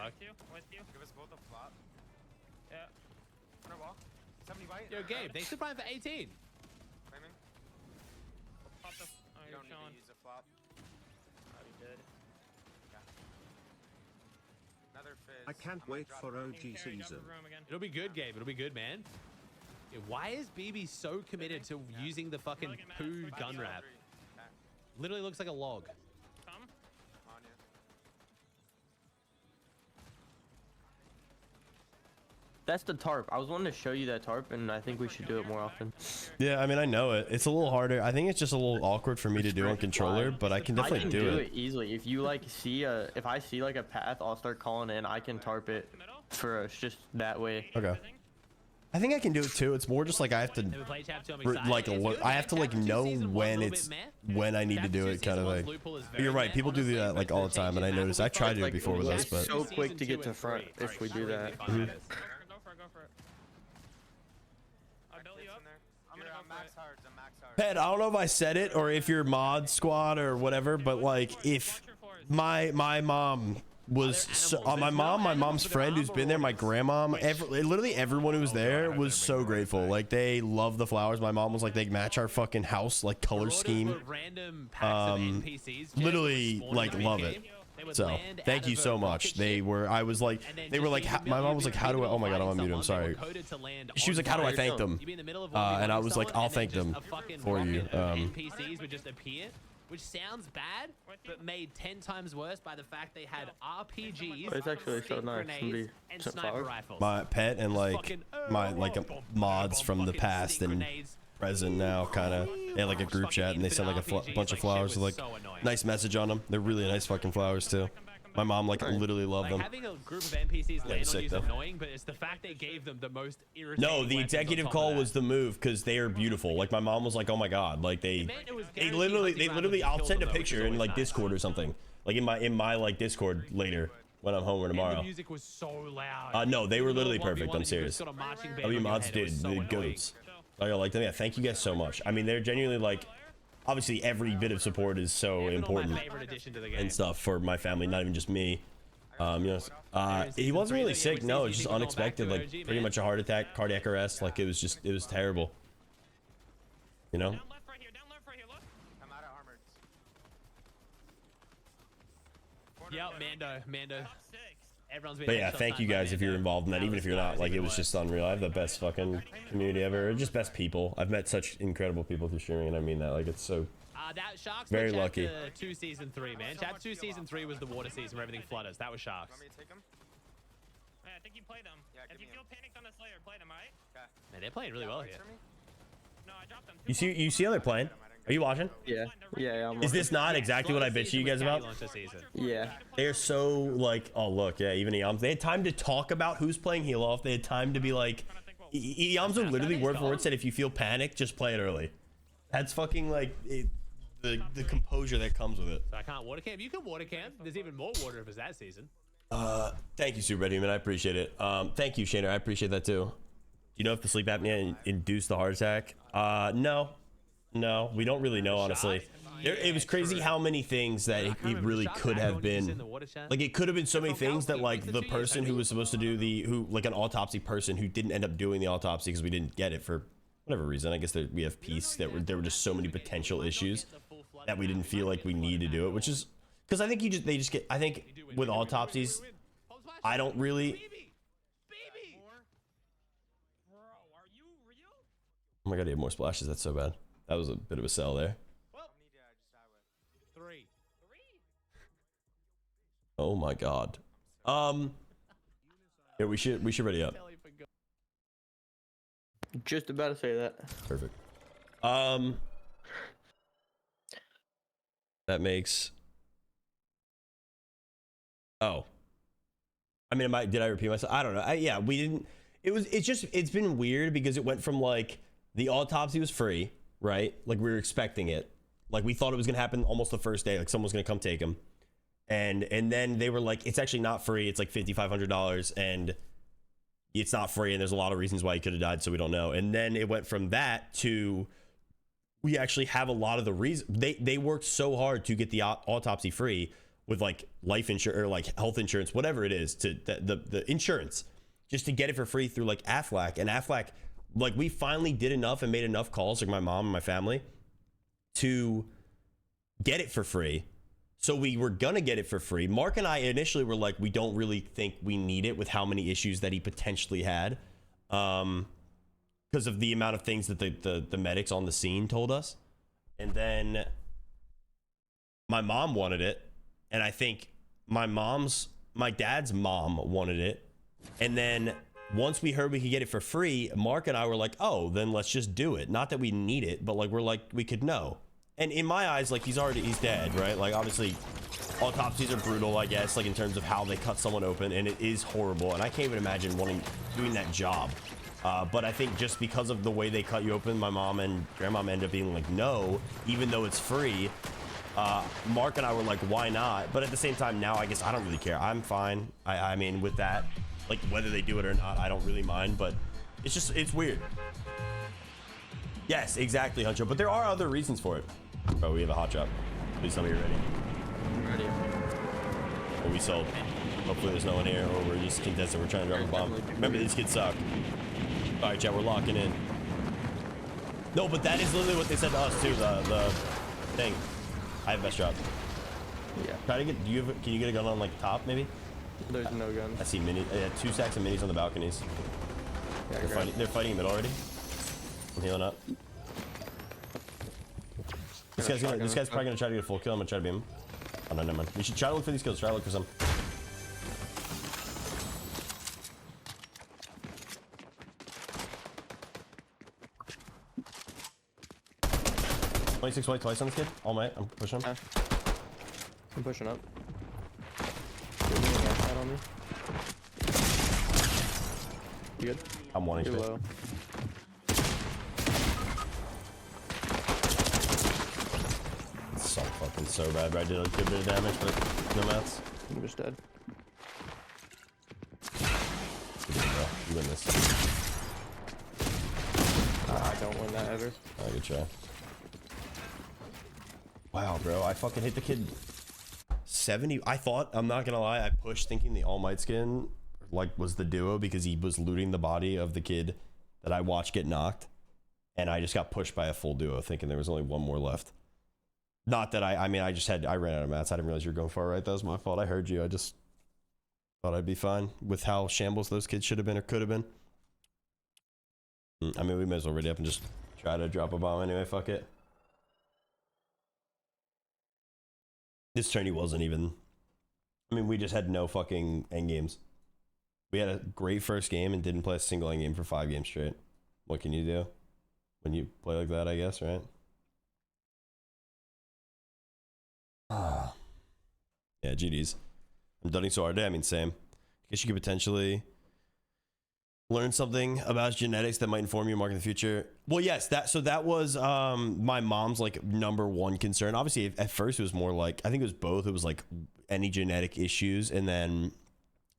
fuck? With you. Give us both a flop. Yeah. Corner wall. 70 bite. Yo, Gabe, thanks for prime for 18. Flaming. Pop the. Oh, You you're don't need showing. to use a flop. Oh, you did. Yeah. Another fizz. I can't I'm gonna wait drop for it. OG Carry, drop season. the room again. It'll be good, Gabe. It'll be good, man. Yeah, why is BB so committed to using the fucking poo gun wrap? Okay. Literally looks like a log. Come. On you. That's the tarp. I was wanting to show you that tarp, and I think we should do it more often. Yeah, I mean, I know it. It's a little harder. I think it's just a little awkward for me to do on controller, but I can definitely do it. Easily. If you like see if I see like a path, I'll start calling in. I can tarp it for us just that way. Okay. I think I can do it too. It's more just like I have to, I have to like know when I need to do it, kind of thing. But you're right. People do that like all the time, and I notice I tried to do it before with us, but So quick to get to front if we do that. Go for it. Go for it. I built you up. I'm gonna go for max it. hards. I'm max hards. Pet, I don't know if I said it or if you're mod squad or whatever, but like if my mom was my mom's friend who's been there, my grandma, literally everyone who was there was so grateful. Like they love the flowers. My mom was like, they match our fucking house like color scheme. Literally like love it. So thank you so much. My mom was like, how do I, oh my god, I'm on mute, I'm sorry. She was like, how do I thank them? And I was like, I'll thank them for you. NPCs would just appear, which sounds bad, but made 10 times worse by the fact they had RPGs, It's actually so nice. grenades, and sniper rifles. My pet and like my mods from the past and present now, kind of. They had like a group chat and they sent like a bunch of flowers with like nice message on them. They're really nice fucking flowers too. My mom like literally loved them. Having a group of NPCs land on sick, you is though. annoying, but it's the fact they gave them the most irritating. No, the executive call was the move because they are beautiful. Like my mom was like, oh my god, like they literally I'll send a picture in like Discord or something, like in my like Discord later when I'm home or tomorrow. The music was so loud. No, they were literally perfect. I'm serious. Oh, you mods did the goats. Oh, you like them? Yeah, thank you guys so much. I mean, they're genuinely like, obviously every bit of support is so important and stuff for my family, not even just me. You know, he wasn't really sick. No, it's just unexpected. Like pretty much a heart attack, cardiac arrest. Like it was terrible. You know. Down left right here. Down left right here. Look. I'm out of armored. Yep, Mando. Top 6. Everyone's been. But yeah, thank you guys if you're involved in that. Even if you're not, like it was just unreal. I have the best fucking community ever. Just best people. I've met such incredible people through streaming, and I mean that. Like it's so. That Sharks Very were lucky. Chapter 2 season 3, man. Chapter 2 season 3 was the water season where everything flutters. That was Sharks. Want me to take him? Yeah, I think you played them. Yeah, If give you me feel panicked on the Slayer, play them, right? Okay. Man, they're playing really well here. No, I dropped them. You see how they're playing? Are you watching? Yeah. Is this not exactly what I bitched you guys about? Yeah. They're so like, oh look, yeah, even Eoms. They had time to talk about who's playing heal off. They had time to be like, Eoms would literally word for word said, if you feel panicked, just play it early. That's fucking like the composure that comes with it. So I can't water camp. You can water camp. There's even more water if it's that season. Thank you, Super Human. I appreciate it. Thank you, Shaner. I appreciate that too. Do you know if the sleep apnea induced the heart attack? No, we don't really know, honestly. It was crazy how many things that it really could have been. Like it could have been so many things that like the person who was supposed to do like an autopsy person who didn't end up doing the autopsy because we didn't get it for whatever reason. I guess we have peace there were just so many potential issues that we didn't feel like we need to do it, which is because I think they just get. I think with autopsies, I don't really. Oh my god, he had more splashes. That's so bad. That was a bit of a sell there. Oh my god. Yeah, we should ready up. Just about to say that. Perfect. That makes. Oh. I mean, did I repeat myself? I don't know. Yeah, we didn't. It's been weird because it went from like the autopsy was free, right? Like we were expecting it. Like we thought it was gonna happen almost the first day. Like someone was gonna come take him, and then they were like, it's actually not free. It's like $5,500, and it's not free. And there's a lot of reasons why he could have died, so we don't know. And then it went from that to we actually have a lot of the reasons. They worked so hard to get the autopsy free. with like life insurance or like health insurance, whatever it is, to the insurance, just to get it for free through like Aflac. And Aflac, like we finally did enough and made enough calls, like my mom and my family, to get it for free. So we were gonna get it for free. Mark and I initially were like, we don't really think we need it with how many issues that he potentially had, because of the amount of things that the medics on the scene told us. And then my mom wanted it, and I think my dad's mom wanted it. And then once we heard we could get it for free, Mark and I were like, oh, then let's just do it. Not that we need it, but like we're like, we could know. And in my eyes, like he's dead, right? Like obviously autopsies are brutal, I guess, like in terms of how they cut someone open, and it is horrible. And I can't even imagine doing that job. But I think just because of the way they cut you open, my mom and grandmom ended up being like, no, even though it's free. Mark and I were like, why not? But at the same time, now I guess I don't really care. I'm fine. I mean, with that, like whether they do it or not, I don't really mind, but it's weird. Yes, exactly, Huncho. But there are other reasons for it. Oh, we have a hot shot. Please tell me you're ready. I'm ready. Or we sold. Hopefully there's no one here, or we're just contested. We're trying to drop a bomb. Remember, these kids suck. All right, chat, we're locking in. No, but that is literally what they said to us too. The thing. I have best shot. Yeah. Try to get. Can you get a gun on like top maybe? There's no guns. I see mini. 2 stacks of minis on the balconies. Yeah, They're fighting mid already. I'm healing up. This guy's probably gonna try to get a full kill. I'm gonna try to beam him. Oh no, never mind. We should try to look for these kills. Try to look for some. $26 white twice on this kid. All right, I'm pushing him. I'm pushing up. On me. You good? I'm 1 HP. Low. It's so bad, but I did a good bit of damage, but no mats. I'm just dead. You did, bro. You win this. I don't win that ever. Alright, good try. Wow, bro. I fucking hit the kid 70. I thought, I'm not gonna lie, I pushed thinking the All Might skin like was the duo because he was looting the body of the kid that I watched get knocked. And I just got pushed by a full duo thinking there was only one more left. Not that I mean, I ran out of mats. I didn't realize you were going far right. That was my fault. I heard you. I just thought I'd be fine with how shambles those kids should have been or could have been. I mean, we may as well ready up and just try to drop a bomb anyway. Fuck it. This tourney wasn't even... I mean, we just had no fucking endgames. We had a great first game and didn't play a single endgame for 5 games straight. What can you do when you play like that, I guess, right? Yeah, GDs. I'm dunning so hard today. I mean, same. I guess you could potentially learn something about genetics that might inform you Mark in the future. Well, yes, that was my mom's like #1 concern. Obviously, at first it was more like, I think it was both. It was like any genetic issues, and then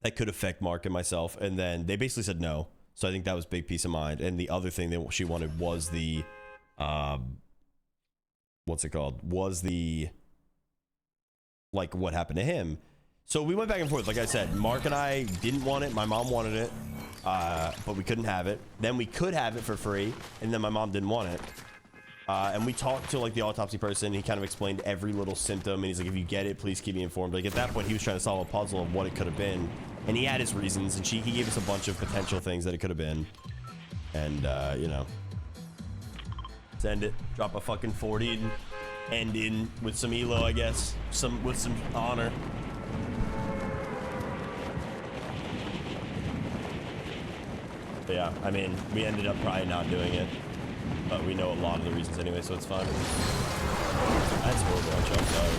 that could affect Mark and myself. And then they basically said no. So I think that was big peace of mind. And the other thing that she wanted was the what's it called? Was the like what happened to him. So we went back and forth. Like I said, Mark and I didn't want it. My mom wanted it, but we couldn't have it. Then we could have it for free, and then my mom didn't want it. And we talked to like the autopsy person. He kind of explained every little symptom, and he's like, if you get it, please keep me informed. Like at that point, he was trying to solve a puzzle of what it could have been, and he had his reasons, and he gave us a bunch of potential things that it could have been. And you know, send it, drop a fucking 40 and end in with some elo, I guess, with some honor. But yeah, I mean, we ended up probably not doing it, but we know a lot of the reasons anyway, so it's fine. That's horrible. I'm sorry.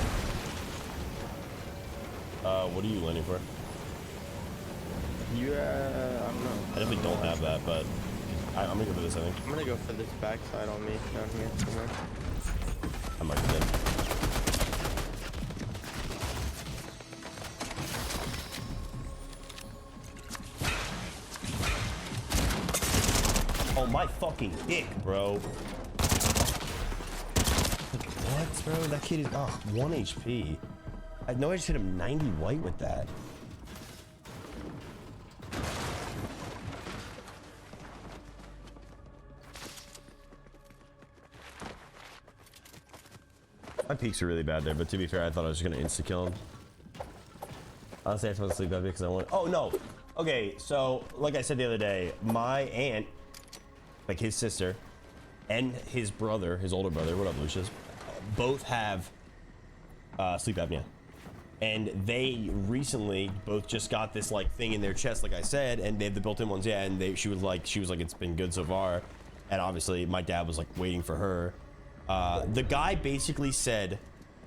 What are you landing for? You, I don't know. I definitely don't have that, but I'm gonna go for this, I think. I'm gonna go for this backside on me down here somewhere. I might be dead. Oh, my fucking dick, bro. What, bro? That kid is 1 HP. I know I just hit him 90 white with that. My peaks are really bad there, but to be fair, I thought I was just gonna insta-kill him. Honestly, I fell asleep that because I want. Oh no. Okay, so like I said the other day, my aunt, like his sister, and his brother, his older brother, what up, Lucius, both have sleep apnea, and they recently both just got this like thing in their chest, like I said, and they have the built-in ones, yeah. And she was like, it's been good so far, and obviously my dad was like waiting for her. The guy basically said,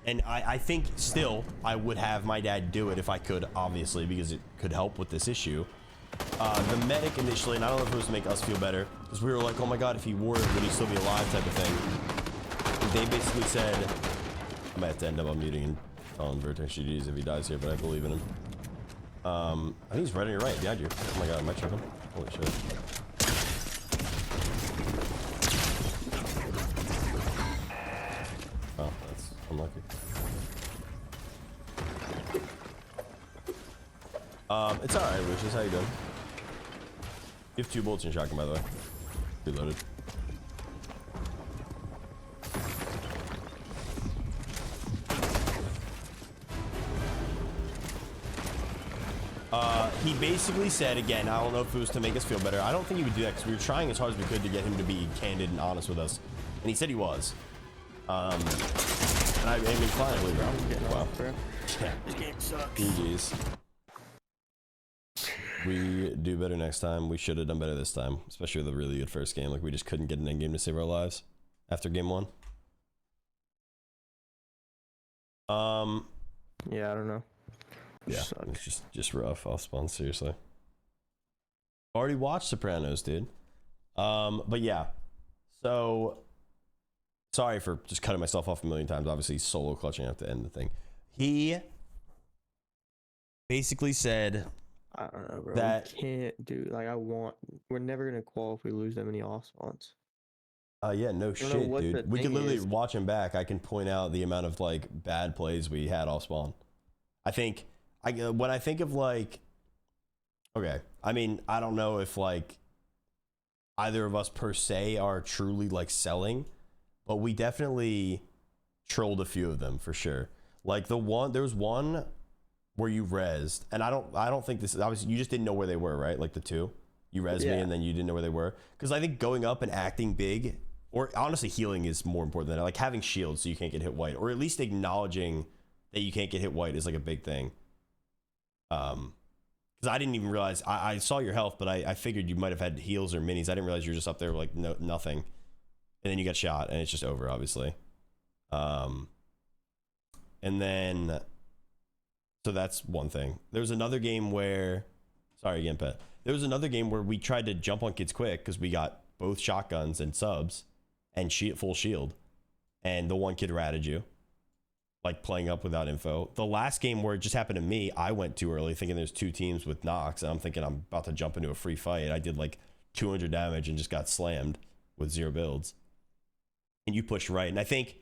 and I think still I would have my dad do it if I could, obviously, because it could help with this issue. The medic initially, and I don't know if it was to make us feel better, because we were like, oh my god, if he wore it, would he still be alive type of thing. They basically said, I might have to end up unmuting and telling Vertex GG's if he dies here, but I believe in him. I think he's right on your right, behind you. Oh my god, am I tripping? Holy shit. Oh, that's unlucky. It's alright, Lucius. How you doing? You have 2 bullets in your shotgun, by the way. Reloaded. He basically said, again, I don't know if it was to make us feel better. I don't think he would do that because we were trying as hard as we could to get him to be candid and honest with us. And he said he was. And I mean, finally, bro. Wow. Yeah. This game sucks. GG's. We do better next time. We should have done better this time, especially with a really good first game. Like, we just couldn't get an end game to save our lives after game 1. Yeah, I don't know. Yeah, it's just rough off spawn, seriously. Already watched Sopranos, dude. But yeah, so sorry for just cutting myself off a million times. Obviously, solo clutching at the end of the thing. He basically said, I don't know, bro. That we can't do like we're never gonna qual if we lose that many off spawns. Yeah, no shit, dude. We could literally watch him back. I can point out the amount of like bad plays we had off spawn. I think when I think of like, okay, I mean, I don't know if like either of us per se are truly like selling, but we definitely trolled a few of them for sure. Like there was one where you rezzed, and I don't think this is obviously, you just didn't know where they were, right? Like the 2, you rezzed me and then you didn't know where they were. Because I think going up and acting big, or honestly healing is more important than that. Like having shields so you can't get hit white, or at least acknowledging that you can't get hit white is like a big thing. Because I didn't even realize, I saw your health, but I figured you might have had heals or minis. I didn't realize you were just up there like nothing. And then you got shot and it's just over, obviously. And then, so that's one thing. There was another game where, sorry again, Pet. There was another game where we tried to jump on kids quick because we got both shotguns and subs and full shield. And the one kid ratted you. Like playing up without info. The last game where it just happened to me, I went too early thinking there's 2 teams with Nox, and I'm thinking I'm about to jump into a free fight. I did like 200 damage and just got slammed with 0 builds. And you push right. And I think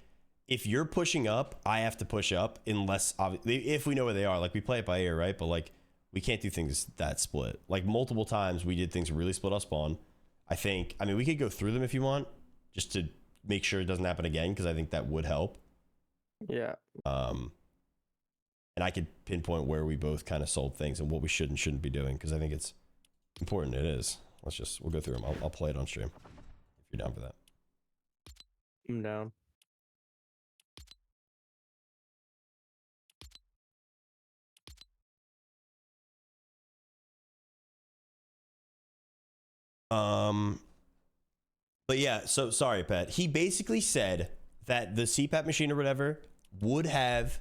if you're pushing up, I have to push up unless, if we know where they are. Like we play it by ear, right? But like we can't do things that split. Like multiple times we did things really split off spawn. I mean, we could go through them if you want, just to make sure it doesn't happen again, because I think that would help. Yeah. And I could pinpoint where we both kind of sold things and what we should and shouldn't be doing, because I think it's important. It is. We'll go through them. I'll play it on stream if you're down for that. I'm down. But yeah, so sorry, Pat. He basically said that the CPAP machine or whatever would have,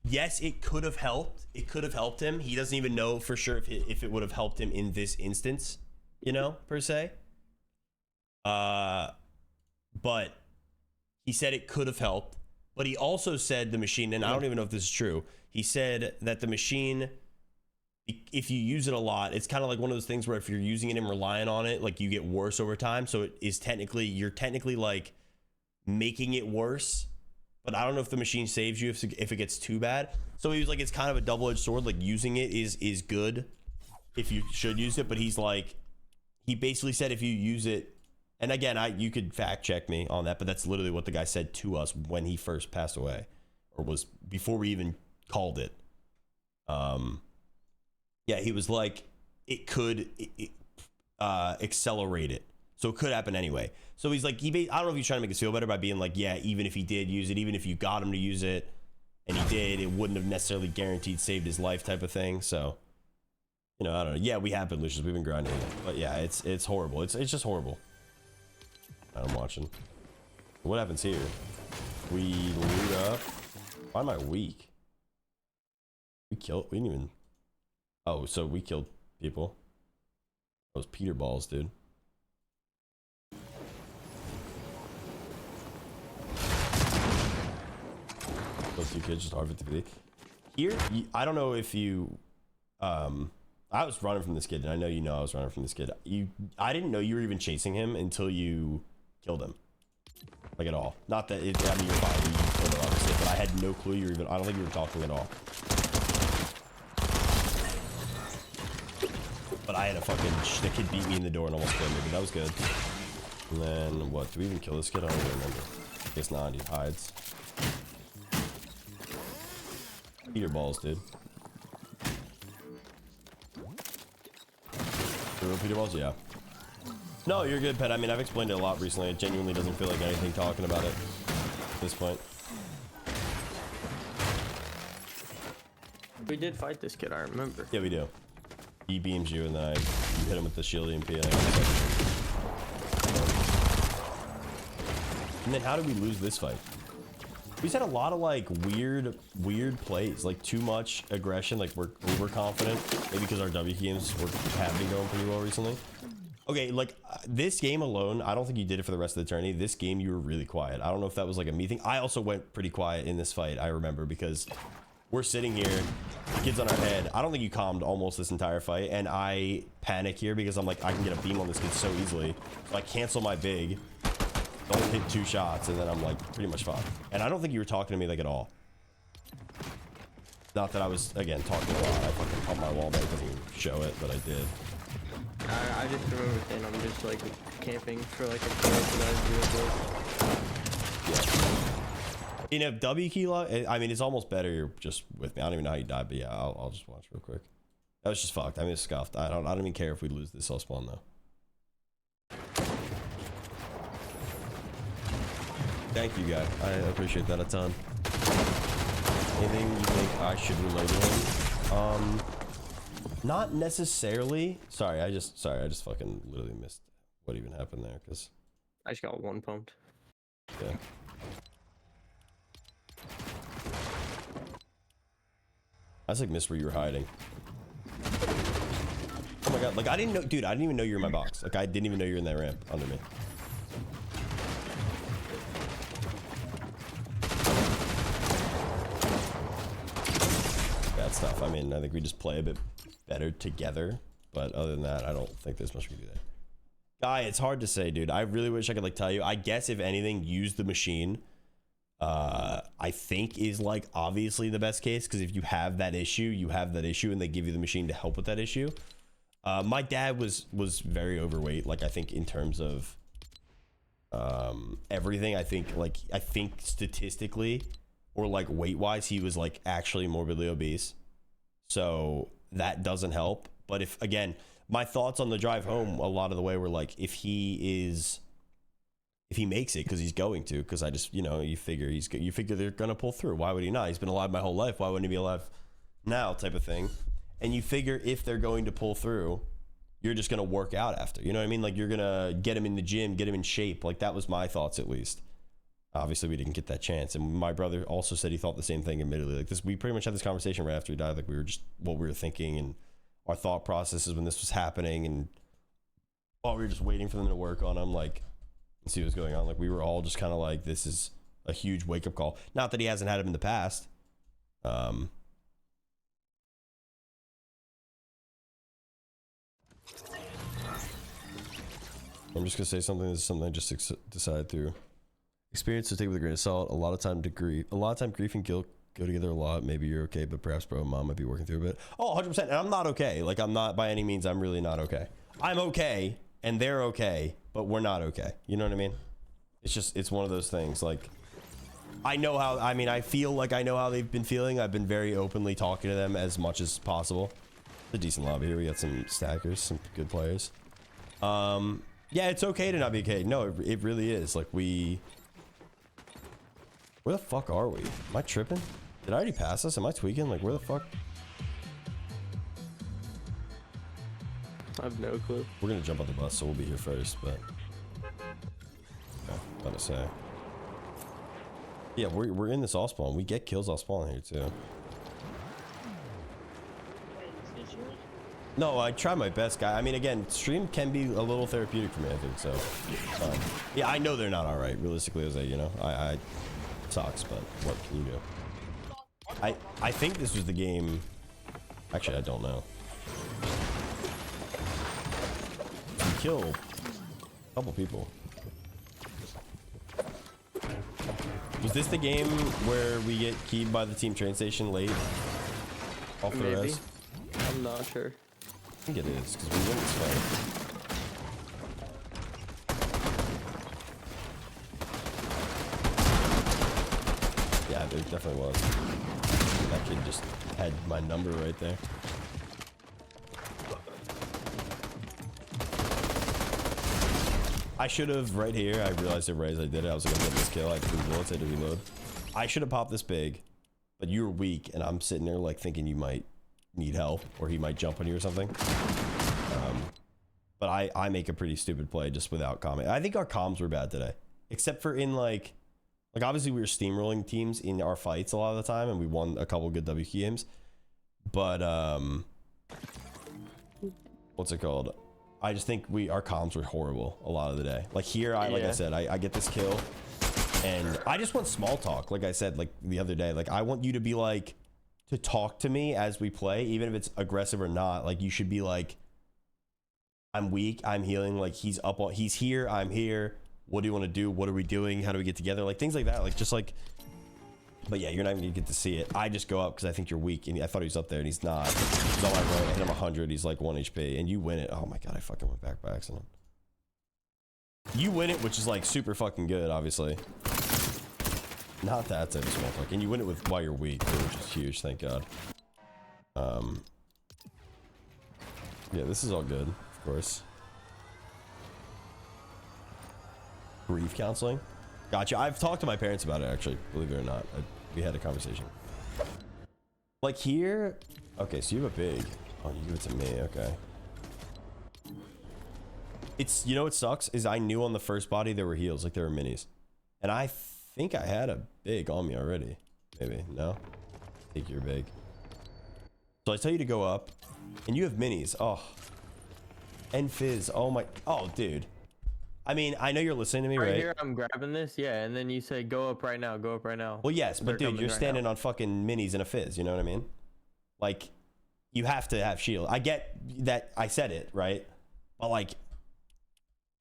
yes, it could have helped. It could have helped him. He doesn't even know for sure if it would have helped him in this instance, you know, per se. But he said it could have helped. But he also said the machine, and I don't even know if this is true. He said that the machine, if you use it a lot, it's kind of like one of those things where if you're using it and relying on it, like you get worse over time. So it is you're technically like making it worse but I don't know if the machine saves you if it gets too bad. So he was like, it's kind of a double-edged sword. Like using it is good if you should use it, but he's like, he basically said if you use it, and again, you could fact check me on that, but that's literally what the guy said to us when he first passed away, or was before we even called it. Yeah, he was like, it could accelerate it, so it could happen anyway. So he's like, I don't know if he's trying to make us feel better by being like, yeah, even if he did use it, even if you got him to use it, and he did, it wouldn't have necessarily guaranteed saved his life type of thing. So, you know, I don't know. Yeah, we have been Lucius. We've been grinding it, but yeah, it's horrible. It's just horrible. I'm watching. What happens here? We loot up. Why am I weak? We didn't even. Oh, so we killed people. Those Peter balls, dude. Those two kids just R50. Here, I don't know if you. I was running from this kid, and I know you know I was running from this kid. I didn't know you were even chasing him until you killed him. Like at all. Not that I mean, you're fine. You killed him, obviously, but I had no clue you were even. I don't think you were talking at all. But I had a fucking. The kid beat me in the door and almost killed me, but that was good. And then what? Do we even kill this kid? I don't even remember. I guess not. He hides. Peter balls, dude. The real Peter balls, yeah. No, you're good, Pet. I mean, I've explained it a lot recently. It genuinely doesn't feel like anything talking about it at this point. We did fight this kid, I remember. Yeah, we do. He beams you, and then you hit him with the shield EMP. And then how did we lose this fight? We just had a lot of like weird plays, like too much aggression, like we're overconfident. Maybe because our W games have been going pretty well recently. Okay, like this game alone, I don't think you did it for the rest of the tourney. This game, you were really quiet. I don't know if that was like a me thing. I also went pretty quiet in this fight, I remember, because we're sitting here, the kid's on our head. I don't think you calmed almost this entire fight, and I panic here because I'm like, I can get a beam on this kid so easily. So I cancel my big, don't hit 2 shots, and then I'm like pretty much fine. And I don't think you were talking to me like at all. Not that I was, again, talking a lot. I fucking pumped my wall, but it doesn't even show it, but I did. I just remember saying I'm just like camping for like a kill that In a W key log, I mean, it's almost better you're just with me. I don't even know how you died, but yeah, I'll just watch real quick. That was just fucked. I mean, it's scuffed. I don't even care if we lose this. I'll spawn though. Thank you, guy. I appreciate that a ton. Anything you think I should relay to him? Not necessarily. Sorry, I just fucking literally missed what even happened there, because I just got one pumped. Yeah. I just like missed where you were hiding. Oh my god, like I didn't know, dude, I didn't even know you were in my box. Like I didn't even know you were in that ramp under me. Bad stuff. I mean, I think we just play a bit better together, but other than that, I don't think there's much we can do there. Guy, it's hard to say, dude. I really wish I could like tell you. I guess if anything, use the machine. I think is like obviously the best case, because if you have that issue, you have that issue, and they give you the machine to help with that issue. My dad was very overweight, like I think in terms of everything. I think statistically or like weight wise, he was like actually morbidly obese, so that doesn't help. But if, again, my thoughts on the drive home a lot of the way were like, if he makes it, because he's going to, because I just, you know, you figure they're gonna pull through. Why would he not? He's been alive my whole life. Why wouldn't he be alive now, type of thing? And you figure if they're going to pull through, you're just gonna work out after. You know what I mean? Like you're gonna get him in the gym, get him in shape. Like that was my thoughts, at least. Obviously, we didn't get that chance, and my brother also said he thought the same thing. Admittedly, like this, we pretty much had this conversation right after he died. Like we were just what we were thinking and our thought processes when this was happening, and while we were just waiting for them to work on him, like, and see what's going on. Like we were all just kind of like, this is a huge wake up call. Not that he hasn't had him in the past. I'm just gonna say something. This is something I just decided through Experience to take with a grain of salt. A lot of time grief and guilt go together a lot. Maybe you're okay, but perhaps bro and mom might be working through a bit. Oh, 100%. And I'm not okay. Like, I'm not by any means. I'm really not okay. I'm okay, and they're okay, but we're not okay. You know what I mean? It's just, it's one of those things. Like, I know how, I mean, I feel like I know how they've been feeling. I've been very openly talking to them as much as possible. It's a decent lobby here. We got some stackers, some good players. Yeah, it's okay to not be okay. No, it really is. Like, where the fuck are we? Am I tripping? Did I already pass us? Am I tweaking? Like, where the fuck? I have no clue. We're gonna jump on the bus, so we'll be here first, but... Okay, about to say. Yeah, we're in this off spawn. We get kills off spawn here, too. No, I try my best, guy. I mean, again, stream can be a little therapeutic for me, I think, so... yeah, I know they're not alright, realistically, as you know. I sucks, but what can you do? I think this was the game... Actually, I don't know. We kill a couple people. Was this the game where we get keyed by the team train station late? Off the res? I'm not sure. I think it is, because we win this fight. Yeah, there definitely was. That kid just had my number right there. I should have, right here, I realized it right as I did it. I was gonna get this kill. I had 3 bullets, I had to reload. I should have popped this big, but you were weak, and I'm sitting there like thinking you might need help, or he might jump on you or something. But I make a pretty stupid play just without comment. I think our comms were bad today, except for in like obviously we were steamrolling teams in our fights a lot of the time, and we won a couple good WQ games. But what's it called? I just think our comms were horrible a lot of the day. Like here, like I said, I get this kill, and I just want small talk. Like I said, like the other day, like I want you to be like, to talk to me as we play, even if it's aggressive or not. Like you should be like, I'm weak, I'm healing. Like he's here, I'm here. What do you want to do? What are we doing? How do we get together? Like things like that. Like just like, but yeah, you're not even gonna get to see it. I just go up because I think you're weak, and I thought he was up there, and he's not. He's all right. I hit him 100. He's like 1 HP, and you win it. Oh my god, I fucking went back by accident. You win it, which is like super fucking good, obviously. Not that type of small talk, and you win it with while you're weak, too, which is huge. Thank God. Yeah, this is all good, of course. Grief counseling. Gotcha. I've talked to my parents about it, actually, believe it or not. We had a conversation. Like here, okay, so you have a big. Oh, you give it to me, okay. It's, you know what sucks is I knew on the first body there were heals, like there were minis, and I think I had a big on me already. Maybe no. I think you're big. So I tell you to go up, and you have minis. Oh, and fizz. Oh my. Oh, dude. I mean, I know you're listening to me, right? Here, I'm grabbing this, yeah, and then you say, go up right now, go up right now. Well, yes, but dude, you're standing on fucking minis and a fizz, you know what I mean? Like, you have to have shield. I get that I said it, right? But like,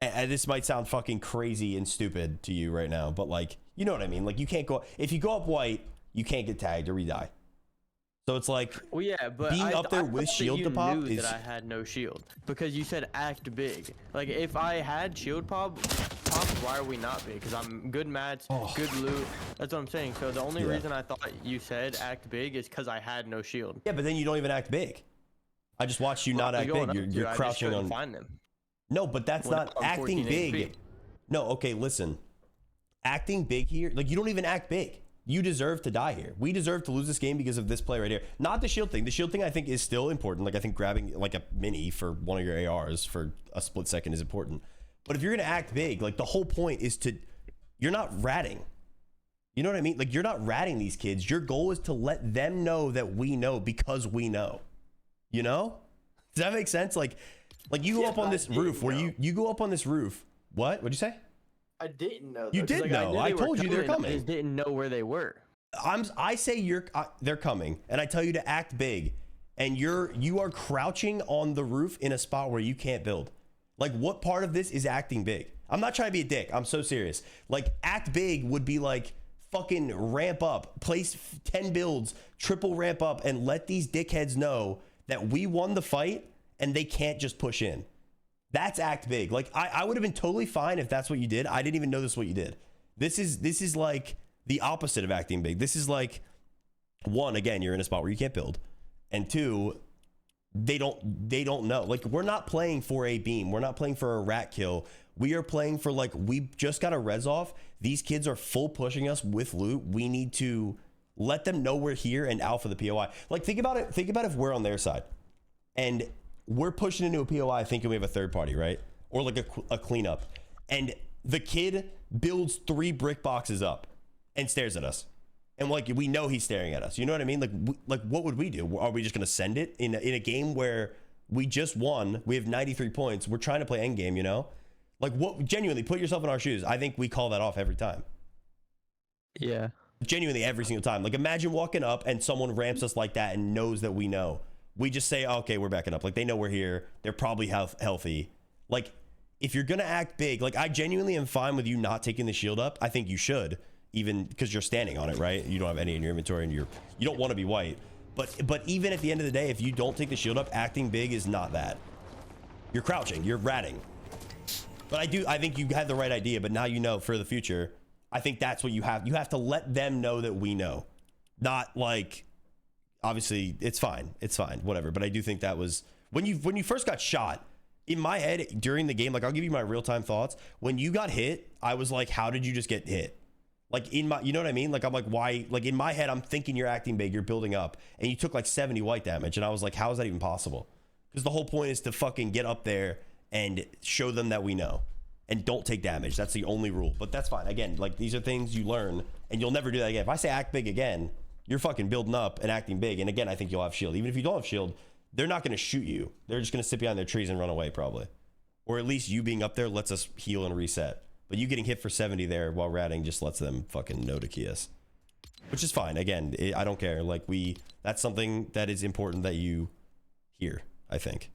and this might sound fucking crazy and stupid to you right now, but like, you know what I mean? Like, you can't go, if you go up white, you can't get tagged or die. So it's like, well, yeah, but being up there with shield to pop is that I had no shield because you said act big. Like if I had shield pop, why are we not big? Because I'm good mats, good loot. That's what I'm saying. So the only reason I thought you said act big is because I had no shield. Yeah, but then you don't even act big. I just watched you not act big. You're crouching on. Find them. No, but that's not acting big. HP. No, okay, listen. Acting big here, like you don't even act big. You deserve to die here. We deserve to lose this game because of this play right here. Not the shield thing. The shield thing I think is still important. Like I think grabbing like a mini for one of your ARs for a split second is important. But if you're gonna act big, like the whole point is to, you're not ratting. You know what I mean? Like you're not ratting these kids. Your goal is to let them know that we know because we know. You know? Does that make sense? Like you go up on this roof where you go up on this roof. What? What'd you say? I didn't know. You did know. I told you they're coming. I just didn't know where they were. I say they're coming, and I tell you to act big, and you are crouching on the roof in a spot where you can't build. Like, what part of this is acting big? I'm not trying to be a dick. I'm so serious. Like, act big would be like, fucking ramp up, place 10 builds, triple ramp up, and let these dickheads know that we won the fight and they can't just push in. That's act big. Like, I would have been totally fine if that's what you did. I didn't even know this is what you did. This is like the opposite of acting big. This is like, one, again, you're in a spot where you can't build, and two, they don't know. Like, we're not playing for a beam. We're not playing for a rat kill. We are playing for, like, we just got a res off. These kids are full pushing us with loot. We need to let them know we're here and alpha the POI. Like, think about it. Think about if we're on their side and we're pushing into a POI thinking we have a third party, right? Or like a cleanup. And the kid builds 3 brick boxes up and stares at us. And like, we know he's staring at us. You know what I mean? Like what would we do? Are we just going to send it in a game where we just won? We have 93 points. We're trying to play endgame, you know? Like, what? Genuinely, put yourself in our shoes. I think we call that off every time. Yeah. Genuinely, every single time. Like, imagine walking up and someone ramps us like that and knows that we know. We just say, okay, we're backing up. Like, they know we're here. They're probably healthy. Like, if you're going to act big, like, I genuinely am fine with you not taking the shield up. I think you should, even because you're standing on it, right? You don't have any in your inventory and you don't want to be white. But even at the end of the day, if you don't take the shield up, acting big is not that. You're crouching. You're ratting. But I think you had the right idea, but now you know for the future. I think that's what you have. You have to let them know that we know. Not like, obviously, it's fine. It's fine. Whatever. But I do think that was, when you first got shot, in my head during the game, like, I'll give you my real-time thoughts. When you got hit, I was like, how did you just get hit? Like, you know what I mean? Like, I'm like, why? Like, in my head, I'm thinking you're acting big, you're building up, and you took like 70 white damage. And I was like, how is that even possible? Because the whole point is to fucking get up there and show them that we know, and don't take damage. That's the only rule. But that's fine. Again, like, these are things you learn, and you'll never do that again. If I say act big again, you're fucking building up and acting big. And again, I think you'll have shield. Even if you don't have shield, they're not going to shoot you. They're just going to sit behind their trees and run away, probably. Or at least you being up there lets us heal and reset. But you getting hit for 70 there while ratting just lets them fucking know to key us, which is fine. Again, I don't care. Like, that's something that is important that you hear, I think.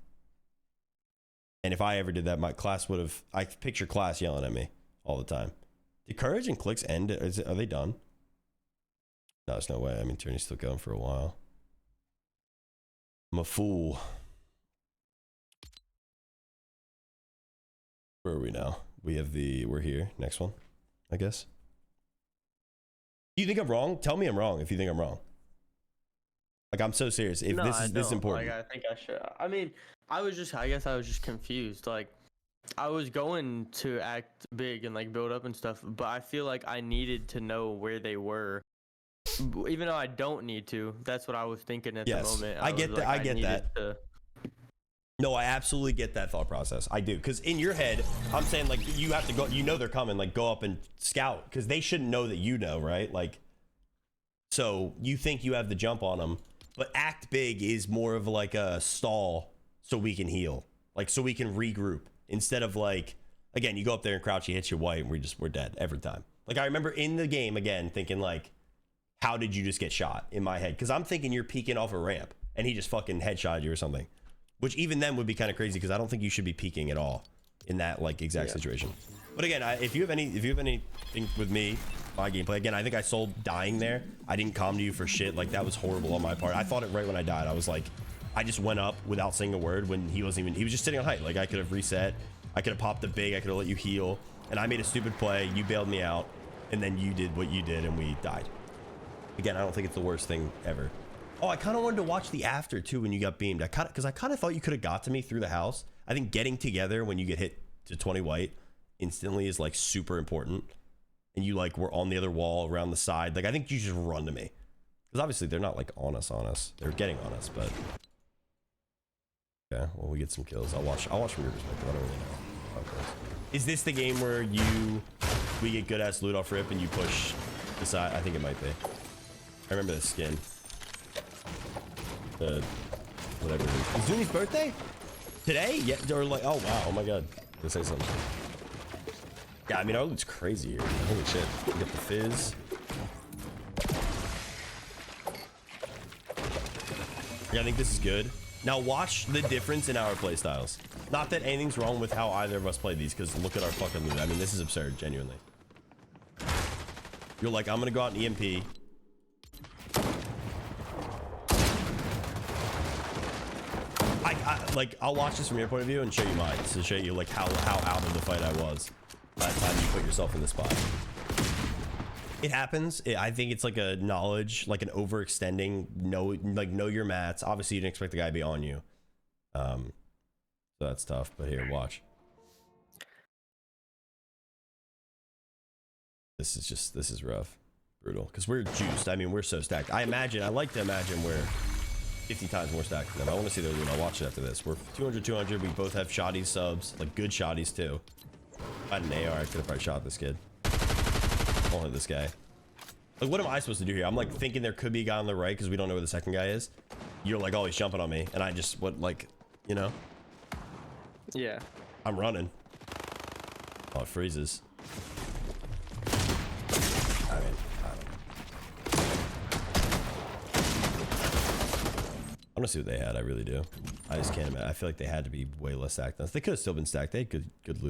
And if I ever did that, my class would have, I picture class yelling at me all the time. Did courage and clicks end? Are they done? No, there's no way. I mean, Turney's still going for a while. I'm a fool. Where are we now? We're here. Next one, I guess. Do you think I'm wrong? Tell me I'm wrong if you think I'm wrong. Like, I'm so serious. If this is important. Like, I think I should. I mean, I guess I was just confused. Like, I was going to act big and like build up and stuff, but I feel like I needed to know where they were, even though I don't need to. That's what I was thinking at the moment. I get that. I get that. No, I absolutely get that thought process. I do. Because in your head, I'm saying, like, you have to go, you know they're coming, like, go up and scout. Because they shouldn't know that you know, right? Like, so you think you have the jump on them. But act big is more of like a stall so we can heal. Like, so we can regroup. Instead of, like, again, you go up there and crouch, he hits you white, and we're dead every time. Like, I remember in the game, again, thinking, like, how did you just get shot in my head? Because I'm thinking you're peeking off a ramp, and he just fucking headshot you or something. Which even then would be kind of crazy, because I don't think you should be peeking at all in that, like, exact situation. But again, if you have anything with me, my gameplay, again, I think I sold dying there. I didn't come to you for shit. Like, that was horrible on my part. I thought it right when I died. I was like, I just went up without saying a word when he was just sitting on height. Like, I could have reset. I could have popped the big. I could have let you heal. And I made a stupid play. You bailed me out. And then you did what you did, and we died. Again, I don't think it's the worst thing ever. Oh, I kind of wanted to watch the after too when you got beamed. Because I kind of thought you could have got to me through the house. I think getting together when you get hit to 20 white instantly is like super important. And you like were on the other wall around the side. Like, I think you just run to me. Because obviously they're not like on us. They're getting on us, but okay, well, we get some kills. I'll watch from your perspective. I don't really know. Okay. Is this the game where we get good ass loot off rip and you push the side? I think it might be. I remember the skin. Whatever it is. Is Zuni's birthday? Today? Yeah, or like, oh wow, oh my god. Let's say something. Yeah, I mean, our loot's crazy here. Holy shit. We got the fizz. Yeah, I think this is good. Now watch the difference in our play styles. Not that anything's wrong with how either of us play these, because look at our fucking loot. I mean, this is absurd, genuinely. You're like, I'm gonna go out and EMP. Like, I'll watch this from your point of view and show you mine, to show you like how out of the fight I was by the time you put yourself in this spot. It happens. I think it's like a knowledge, like an overextending. Know your mats. Obviously, you didn't expect the guy to be on you. So that's tough. But here, watch. This is rough, brutal. Because we're juiced. I mean, we're so stacked. I like to imagine we're 50 times more stacked than them. I want to see their loot. I'll watch it after this. We're 200. We both have shotties, subs, like good shotties too. If I had an AR, I could have probably shot this kid. Only this guy. Like, what am I supposed to do here? I'm like thinking there could be a guy on the right because we don't know where the second guy is. You're like, oh, he's jumping on me, and I just you know? Yeah. I'm running. Oh, it freezes. I mean, I don't know. I want to see what they had. I really do. I just can't imagine. I feel like they had to be way less stacked. They could have still been stacked. They had good loot.